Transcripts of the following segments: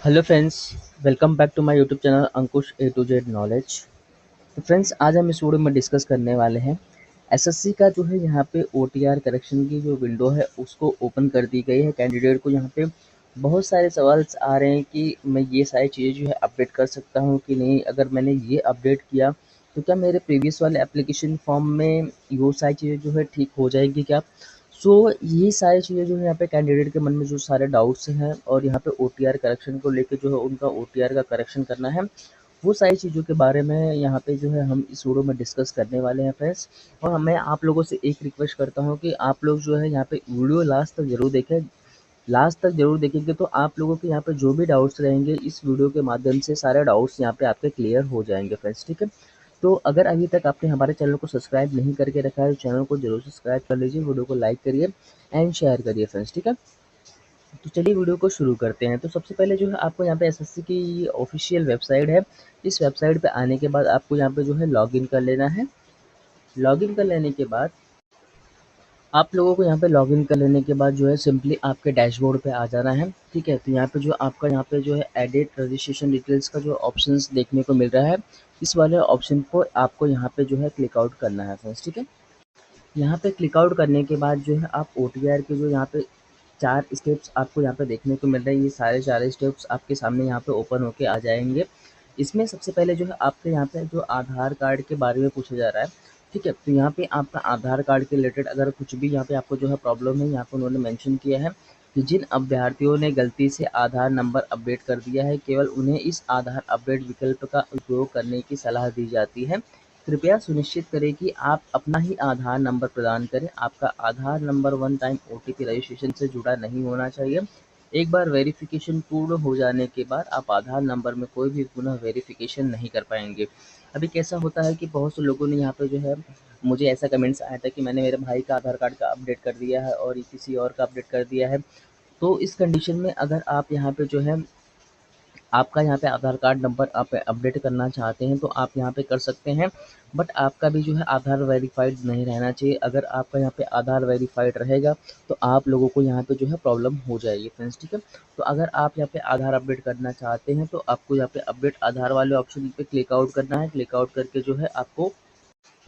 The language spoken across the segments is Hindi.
Hello friends, welcome back to my YouTube channel Ankush A to Z knowledge. तो फ्रेंड्स, आज हम इस वीडियो में डिस्कस करने वाले हैं एसएससी का जो है यहाँ पे ओटीआर करेक्शन की जो विंडो है उसको ओपन कर दी गई है। कैंडिडेट को यहाँ पे बहुत सारे सवाल आ रहे हैं कि मैं ये सारी चीज़ें जो है अपडेट कर सकता हूँ कि नहीं। अगर मैंने ये अपडेट किया तो क्या मेरे प्रीवियस वाले एप्लीकेशन फॉर्म में वो सारी चीज़ें जो है ठीक हो जाएगी क्या। सो ये सारी चीज़ें जो है यहाँ पे कैंडिडेट के मन में जो सारे डाउट्स हैं और यहाँ पे ओटीआर करेक्शन को लेके जो है उनका ओटीआर का करेक्शन करना है, वो सारी चीज़ों के बारे में यहाँ पे जो है हम इस वीडियो में डिस्कस करने वाले हैं फ्रेंड्स। और मैं आप लोगों से एक रिक्वेस्ट करता हूँ कि आप लोग जो है यहाँ पे वीडियो लास्ट तक ज़रूर देखें। लास्ट तक ज़रूर देखेंगे तो आप लोगों के यहाँ पे जो भी डाउट्स रहेंगे इस वीडियो के माध्यम से सारे डाउट्स यहाँ पे आपके क्लियर हो जाएंगे फ्रेंड्स, ठीक है। तो अगर अभी तक आपने हमारे चैनल को सब्सक्राइब नहीं करके रखा है तो चैनल को जरूर सब्सक्राइब कर लीजिए, वीडियो को लाइक करिए एंड शेयर करिए फ्रेंड्स, ठीक है। तो चलिए वीडियो को शुरू करते हैं। तो सबसे पहले जो है आपको यहाँ पे एसएससी की ऑफिशियल वेबसाइट है। इस वेबसाइट पे आने के बाद आपको यहाँ पे जो है लॉगिन कर लेना है। लॉगिन कर लेने के बाद आप लोगों को यहाँ पे लॉगिन कर लेने के बाद जो है सिंपली आपके डैशबोर्ड पे आ जाना है, ठीक है। तो यहाँ पे जो आपका यहाँ पे जो है एडिट रजिस्ट्रेशन डिटेल्स का जो ऑप्शंस देखने को मिल रहा है, इस वाले ऑप्शन को आपको यहाँ पे जो है क्लिक आउट करना है फ्रेंड्स, ठीक है। यहाँ पे क्लिक आउट करने के बाद जो है आप ओटीआर के जो यहाँ पे 4 स्टेप्स आपको यहाँ पे देखने को मिल रहे हैं, ये सारे 4 स्टेप्स आपके सामने यहाँ पे ओपन होके आ जाएँगे। इसमें सबसे पहले जो है आपके यहाँ पे जो आधार कार्ड के बारे में पूछा जा रहा है, ठीक है। तो यहाँ पे आपका आधार कार्ड के रिलेटेड अगर कुछ भी यहाँ पे आपको जो है प्रॉब्लम है, यहाँ पे उन्होंने मेंशन किया है कि जिन अभ्यर्थियों ने गलती से आधार नंबर अपडेट कर दिया है, केवल उन्हें इस आधार अपडेट विकल्प का उपयोग करने की सलाह दी जाती है। कृपया सुनिश्चित करें कि आप अपना ही आधार नंबर प्रदान करें। आपका Aadhaar number one time OTP registration से जुड़ा नहीं होना चाहिए। एक बार वेरिफिकेशन पूर्ण हो जाने के बाद आप आधार नंबर में कोई भी पुनः वेरिफिकेशन नहीं कर पाएंगे। अभी कैसा होता है कि बहुत से लोगों ने यहाँ पे जो है मुझे ऐसा कमेंट्स आया था कि मैंने मेरे भाई का आधार कार्ड का अपडेट कर दिया है और किसी और का अपडेट कर दिया है। तो इस कंडीशन में अगर आप यहाँ पे जो है आपका यहाँ पे आधार कार्ड नंबर आप अपडेट करना चाहते हैं तो आप यहाँ पे कर सकते हैं। बट आपका भी जो है आधार वेरीफाइड नहीं रहना चाहिए। अगर आपका यहाँ पे आधार वेरीफाइड रहेगा तो आप लोगों को यहाँ पे जो है प्रॉब्लम हो जाएगी फ्रेंड्स, ठीक है। तो अगर आप यहाँ पे आधार अपडेट करना चाहते हैं तो आपको यहाँ पे अपडेट आधार वाले ऑप्शन पे क्लिक आउट करना है। क्लिक आउट करके जो है आपको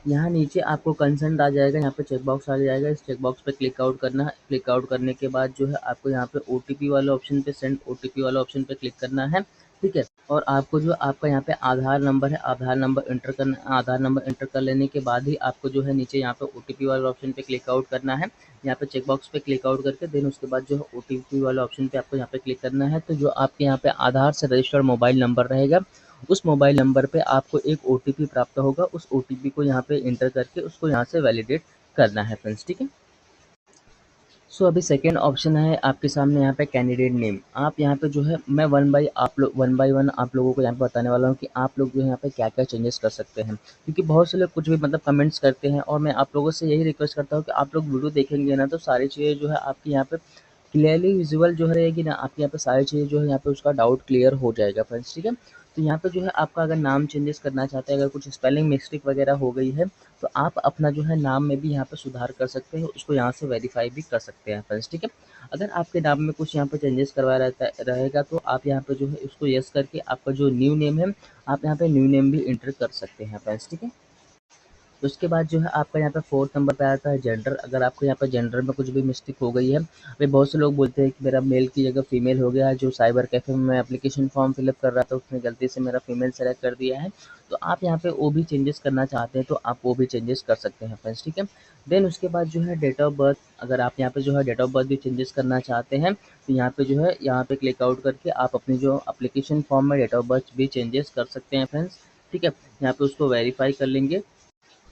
यहाँ नीचे आपको कंसेंट आ जाएगा, यहाँ पे चेक बॉक्स आ जाएगा, इस चेक बॉक्स पे क्लिक आउट करना है। क्लिक आउट करने के बाद जो है आपको यहाँ पे ओटीपी वाले ऑप्शन पे सेंड ओटीपी वाले ऑप्शन पे क्लिक करना है, ठीक है। और आपको जो आपका यहाँ पे आधार नंबर है, आधार नंबर एंटर करना है। आधार नंबर एंटर कर लेने के बाद ही आपको जो है नीचे यहाँ पे ओटीपी वाले ऑप्शन पे क्लिक आउट करना है। यहाँ पे चेक बॉक्स पे क्लिक आउट करके देन उसके बाद जो है ओटीपी वाले ऑप्शन पे आपको यहाँ पे क्लिक करना है। तो जो आपके यहाँ पे आधार से रजिस्टर्ड मोबाइल नंबर रहेगा, उस मोबाइल नंबर पे आपको एक ओटीपी प्राप्त होगा। उस ओटीपी को यहाँ पे एंटर करके उसको यहाँ से वैलिडेट करना है फ्रेंड्स, ठीक है। सो अभी सेकेंड ऑप्शन है आपके सामने यहाँ पे कैंडिडेट नेम। आप यहाँ पे जो है मैं वन बाई वन आप लोगों को यहाँ पे बताने वाला हूँ कि आप लोग जो है यहाँ पे क्या क्या चेंजेस कर सकते हैं, क्योंकि बहुत से लोग कुछ भी मतलब कमेंट्स करते हैं और मैं आप लोगों से यही रिक्वेस्ट करता हूँ कि आप लोग वीडियो देखेंगे ना तो सारी चीज़ें जो है आपकी यहाँ पे क्लियरली विजुअल जो रहेगी ना, आपके यहाँ पे सारी चीज़ें जो है यहाँ पे उसका डाउट क्लियर हो जाएगा फ्रेंड्स, ठीक है। तो यहाँ पे जो है आपका अगर नाम चेंजेस करना चाहते हैं, अगर कुछ स्पेलिंग मिस्टेक वगैरह हो गई है तो आप अपना जो है नाम में भी यहाँ पे सुधार कर सकते हैं, उसको यहाँ से वेरीफाई भी कर सकते हैं फ्रेंड्स, ठीक है। अगर आपके नाम में कुछ यहाँ पे चेंजेस करवा रहता रहेगा तो आप यहाँ पे जो है उसको यस करके आपका जो न्यू नेम है आप यहाँ पे न्यू नेम भी इंटर कर सकते हैं फ्रेंड्स, ठीक है। उसके बाद जो है आपका यहाँ पे फोर्थ नंबर पे आता है जेंडर। अगर आपको यहाँ पे जेंडर में कुछ भी मिस्टेक हो गई है, अभी बहुत से लोग बोलते हैं कि मेरा मेल की जगह फीमेल हो गया है। जो साइबर कैफे में मैं एप्लीकेशन फॉर्म फिलअप कर रहा था उसने गलती से मेरा फीमेल सेलेक्ट कर दिया है, तो आप यहाँ पे वो भी चेंजेस करना चाहते हैं तो आप वो भी चेंजेस कर सकते हैं फ्रेंड्स, ठीक है। देन उसके बाद जो है डेट ऑफ बर्थ, अगर आप यहाँ पे जो है डेट ऑफ बर्थ भी चेंजेस करना चाहते हैं तो यहाँ पे जो है यहाँ पे क्लिक आउट करके आप अपनी जो एप्लीकेशन फॉर्म में डेट ऑफ बर्थ भी चेंजेस कर सकते हैं फ्रेंड्स, ठीक है। यहाँ पे उसको वेरीफाई कर लेंगे।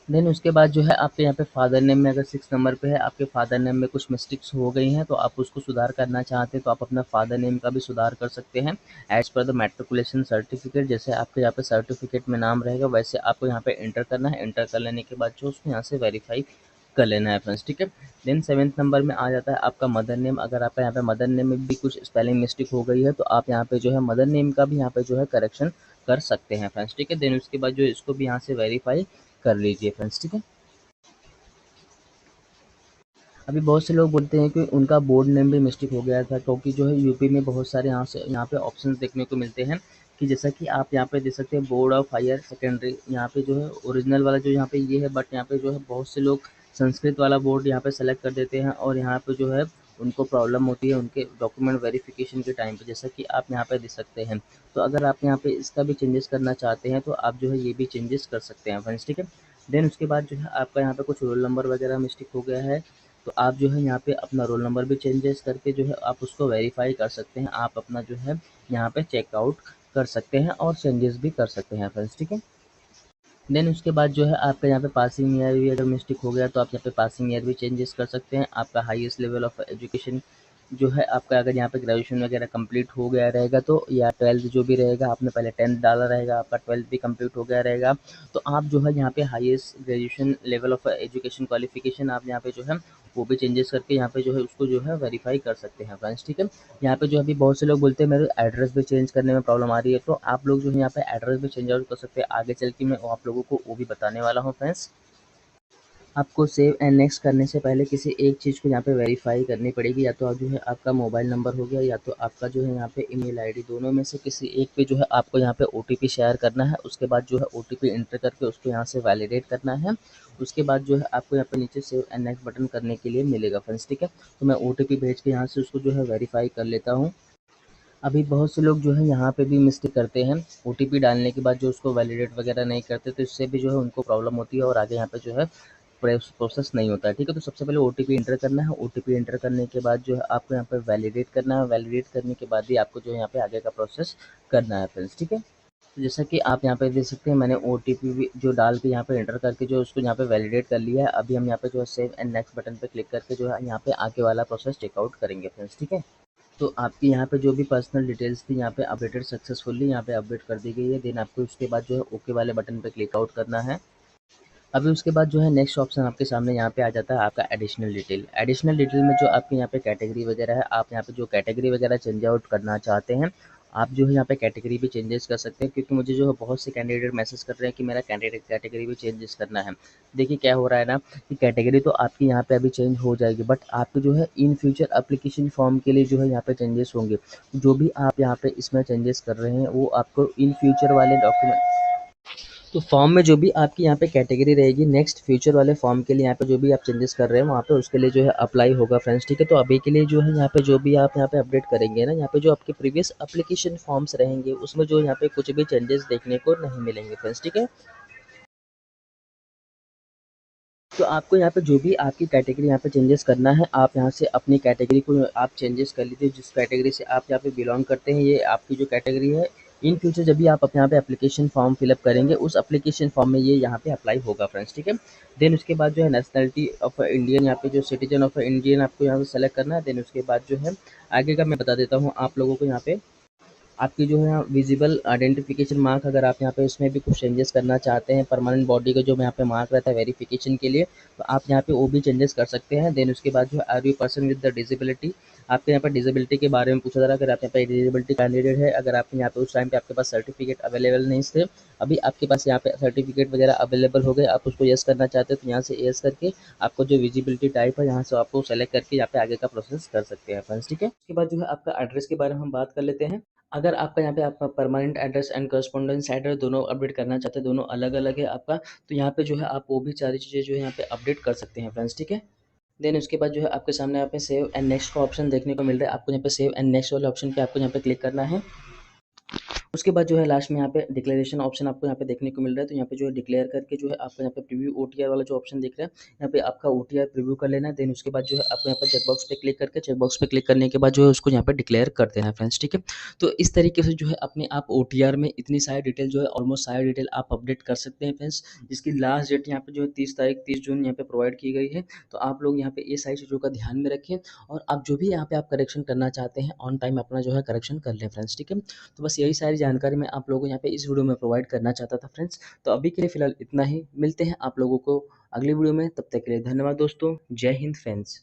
देन उसके बाद जो है आपके यहाँ पे फादर नेम में अगर 6 नंबर पे है, आपके फादर नेम में कुछ मिस्टेक्स हो गई हैं तो आप उसको सुधार करना चाहते हैं तो आप अपना फादर नेम का भी सुधार कर सकते हैं as per the matriculation certificate. जैसे आपके यहाँ पे सर्टिफिकेट में नाम रहेगा वैसे आपको यहाँ पे एंटर करना है। एंटर कर लेने के बाद जो उसको यहाँ से वेरीफाई कर लेना है फ्रेंड्स, ठीक है। देन 7th नंबर में आ जाता है आपका मदर नेम। अगर आपका यहाँ पे मदर नेम में भी कुछ स्पेलिंग मिस्टेक हो गई है तो आप यहाँ पे जो है मदर नेम का भी यहाँ पे जो है करेक्शन कर सकते हैं फ्रेंड्स, ठीक है। देन उसके बाद जो इसको भी यहाँ से वेरीफाई कर लीजिए फ्रेंड्स, ठीक है। अभी बहुत से लोग बोलते हैं कि उनका बोर्ड नेम भी मिस्टेक हो गया था, क्योंकि जो है यूपी में बहुत सारे यहाँ पे ऑप्शंस देखने को मिलते हैं कि जैसा कि आप यहाँ पे देख सकते हैं बोर्ड ऑफ हायर सेकेंडरी, यहाँ पे जो है ओरिजिनल वाला जो यहाँ पे ये है, बट यहाँ पे जो है बहुत से लोग संस्कृत वाला बोर्ड यहाँ पे सेलेक्ट कर देते हैं और यहाँ पे जो है उनको प्रॉब्लम होती है उनके डॉक्यूमेंट वेरिफिकेशन के टाइम पे, जैसा कि आप यहाँ पे देख सकते हैं। तो अगर आप यहाँ पे इसका भी चेंजेस करना चाहते हैं तो आप जो है ये भी चेंजेस कर सकते हैं फ्रेंड्स, ठीक है। देन उसके बाद जो है आपका यहाँ पे कुछ रोल नंबर वगैरह मिस्टेक हो गया है, तो आप जो है यहाँ पे अपना रोल नंबर भी चेंजेस करके जो है आप उसको वेरीफाई कर सकते हैं। आप अपना जो है यहाँ पे चेकआउट कर सकते हैं और चेंजेस भी कर सकते हैं फ्रेंड्स, ठीक है। देन उसके बाद जो है आपका यहाँ पे पासिंग ईयर भी अगर मिस्टेक हो गया तो आप यहाँ पे पासिंग ईयर भी चेंजेस कर सकते हैं। आपका हाईएस्ट लेवल ऑफ एजुकेशन जो है आपका, अगर यहाँ पे ग्रेजुएशन वगैरह कंप्लीट हो गया रहेगा तो, या 12th जो भी रहेगा, आपने पहले 10th डाला रहेगा, आपका 12th भी कंप्लीट हो गया रहेगा, तो आप जो है यहाँ पे highest graduation level of education qualification आप यहाँ पे जो है वो भी चेंजेस करके यहाँ पे जो है उसको जो है वेरीफाई कर सकते हैं फ्रेंड्स, ठीक है। यहाँ पे जो अभी बहुत से लोग बोलते हैं मेरे एड्रेस भी चेंज करने में प्रॉब्लम आ रही है, तो आप लोग जो है यहाँ पे एड्रेस भी चेंज आउट कर सकते हैं। आगे चल के मैं आप लोगों को वो भी बताने वाला हूँ फ्रेंड्स। आपको सेव एंड नेक्स्ट करने से पहले किसी एक चीज़ को यहाँ पे वेरीफाई करनी पड़ेगी, या तो आप जो है आपका मोबाइल नंबर हो गया, या तो आपका जो है यहाँ पे ईमेल आईडी, दोनों में से किसी एक पे जो है आपको यहाँ पे ओटीपी शेयर करना है। उसके बाद जो है ओटीपी एंटर करके उसको यहाँ से वैलिडेट करना है। उसके बाद जो है आपको यहाँ पे नीचे सेव एंड नेक्स्ट बटन करने के लिए मिलेगा फ्रेंड्स, ठीक है। तो मैं ओटीपी भेज के यहाँ से उसको जो है वेरीफाई कर लेता हूँ। अभी बहुत से लोग जो है यहाँ पे भी मिस्टेक करते हैं, ओटीपी डालने के बाद जो उसको वैलिडेट वगैरह नहीं करते, तो इससे भी जो है उनको प्रॉब्लम होती है और आगे यहाँ पे जो है प्रोसेस नहीं होता है, ठीक है। तो सबसे पहले ओटीपी एंटर करना है। ओटीपी एंटर करने के बाद जो है आपको यहाँ पे वैलिडेट करना है। वैलिडेट करने के बाद ही आपको जो है यहाँ पे आगे का प्रोसेस करना है फ्रेंड्स, ठीक है। तो जैसा कि आप यहाँ पे देख सकते हैं, मैंने ओटीपी भी जो डाल के यहाँ पे एंटर करके जो उसको यहाँ पे वैलिडेट कर लिया है। अभी हम यहाँ पे जो है सेव एंड नेक्स्ट बटन पे क्लिक करके जो है यहाँ पे आगे वाला प्रोसेस चेकआउट करेंगे फ्रेंड्स, ठीक है। तो आपकी यहाँ पे जो भी पर्सनल डिटेल्स थी यहाँ पे अपडेटेड सक्सेसफुली यहाँ पे अपडेट कर दी गई है। देन आपको उसके बाद जो है ओके वाले बटन पे क्लिक आउट करना है। अभी उसके बाद जो है नेक्स्ट ऑप्शन आपके सामने यहाँ पे आ जाता है आपका एडिशनल डिटेल। एडिशनल डिटेल में जो आपके यहाँ पे कैटेगरी वगैरह है, आप यहाँ पे जो कैटेगरी वगैरह चेंज आउट करना चाहते हैं, आप जो है यहाँ पे कैटेगरी भी चेंजेस कर सकते हैं, क्योंकि मुझे जो है बहुत से कैंडिडेट मैसेज कर रहे हैं कि मेरा कैंडिडेट कैटेगरी भी चेंजेस करना है। देखिए क्या हो रहा है ना, कि कैटेगरी तो आपकी यहाँ पे अभी चेंज हो जाएगी, बट आपके जो है इन फ्यूचर एप्लीकेशन फॉर्म के लिए जो है यहाँ पे चेंजेस होंगे। जो भी आप यहाँ पे इसमें चेंजेस कर रहे हैं वो आपको इन फ्यूचर वाले डॉक्यूमेंट, तो फॉर्म में जो भी आपकी यहाँ पे कैटेगरी रहेगी, नेक्स्ट फ्यूचर वाले फॉर्म के लिए यहाँ पे जो भी आप चेंजेस कर रहे हैं वहाँ पे उसके लिए जो है अप्लाई होगा फ्रेंड्स, ठीक है। तो अभी के लिए जो है यहाँ पे जो भी आप यहाँ पे अपडेट करेंगे ना, यहाँ पे जो आपके प्रीवियस एप्लीकेशन फॉर्म्स रहेंगे उसमें जो यहाँ पे कुछ भी चेंजेस देखने को नहीं मिलेंगे फ्रेंड्स, ठीक है। तो आपको यहाँ पे जो भी आपकी कैटेगरी यहाँ पे चेंजेस करना है, आप यहाँ से अपनी कैटेगरी को आप चेंजेस कर लीजिए। जिस कैटेगरी से आप यहाँ पे बिलोंग करते हैं, ये आपकी जो कैटेगरी है, इन फ्यूचर जब भी आप अपने यहाँ पे एप्लीकेशन फॉर्म फिलअप करेंगे उस एप्लीकेशन फॉर्म में ये यहाँ पे अप्लाई होगा फ्रेंड्स, ठीक है। देन उसके बाद जो है नेशनलिटी ऑफ इंडियन, यहाँ पे जो सिटीजन ऑफ इंडियन आपको यहाँ से सेलेक्ट करना है। देन उसके बाद जो है आगे का मैं बता देता हूँ आप लोगों को। यहाँ पे आपकी जो है विजिबल आइडेंटिफिकेशन मार्क, अगर आप यहाँ पे इसमें भी कुछ चेंजेस करना चाहते हैं, परमानेंट बॉडी का जो यहाँ पे मार्क रहता है वेरिफिकेशन के लिए, तो आप यहाँ पे वो भी चेंजेस कर सकते हैं। देन उसके बाद जो है are you person with the disability, आपके यहाँ पर डिसेबिलिटी के बारे में पूछा जा रहा है। अगर आप यहाँ पे डिसेबिलिटी कैंडिडेट है, अगर आप यहाँ पे उस टाइम पे आपके पास सर्टिफिकेट अवेलेबल नहीं थे, अभी आपके पास यहाँ पे सर्टिफिकेट वगैरह अवेलेबल हो गए, आप उसको यस करना चाहते हैं तो यहाँ से यस करके आपको जो विजिबिलिटी टाइप है यहाँ से आपको सेलेक्ट करके यहाँ पे आगे का प्रोसेस कर सकते हैं फ्रेंड्स, ठीक है। उसके बाद जो है आपका एड्रेस के बारे में हम बात कर लेते हैं। अगर आपका यहाँ पे आपका permanent address and correspondence address दोनों अपडेट करना चाहते हैं, दोनों अलग-अलग है आपका, तो यहाँ पे जो है आप वो भी सारी चीज़ें जो है यहाँ पे अपडेट कर सकते हैं फ्रेंड्स, ठीक है। देन उसके बाद जो है आपके सामने यहाँ पे सेव एंड नेक्स्ट का ऑप्शन देखने को मिल रहा है। आपको यहाँ पे सेव एंड नेक्स्ट वाले ऑप्शन पे आपको यहाँ पे क्लिक करना है। उसके बाद जो है लास्ट में यहाँ पे डिक्लेरेशन ऑप्शन आपको यहाँ पे देखने को मिल रहा है। तो यहाँ पे जो है डिक्लेयर करके जो है आपको यहाँ पे प्रीव्यू ओटीआर वाला जो ऑप्शन दिख रहा है, यहाँ पे आपका ओटीआर प्रीव्यू कर लेना है। देन उसके बाद जो है आपको यहाँ पे चेकबॉक्स पे क्लिक करके, चेकबॉक्स पे क्लिक करने के बाद जो है उसको यहाँ पे डिक्लेयर कर देना है फ्रेंड्स, ठीक है। तो इस तरीके से जो है अपने आप ओटीआर में इतनी सारी डिटेल जो है, ऑलमोस्ट सारी डिटेल आप अपडेट कर सकते हैं फ्रेंड्स, जिसकी लास्ट डेट यहाँ पे जो है 30 जून यहाँ पे प्रोवाइड की गई है। तो आप लोग यहाँ पे ये सारी चीज़ों का ध्यान में रखें, और आप जो भी यहाँ पे आप करेक्शन करना चाहते हैं ऑन टाइम अपना जो है करेक्शन कर लें फ्रेंड्स, ठीक है। तो बस यही सारी जानकारी मैं आप लोगों को यहाँ पे इस वीडियो में प्रोवाइड करना चाहता था फ्रेंड्स। तो अभी के लिए फ़िलहाल इतना ही, मिलते हैं आप लोगों को अगली वीडियो में, तब तक के लिए धन्यवाद दोस्तों। जय हिंद फ्रेंड्स।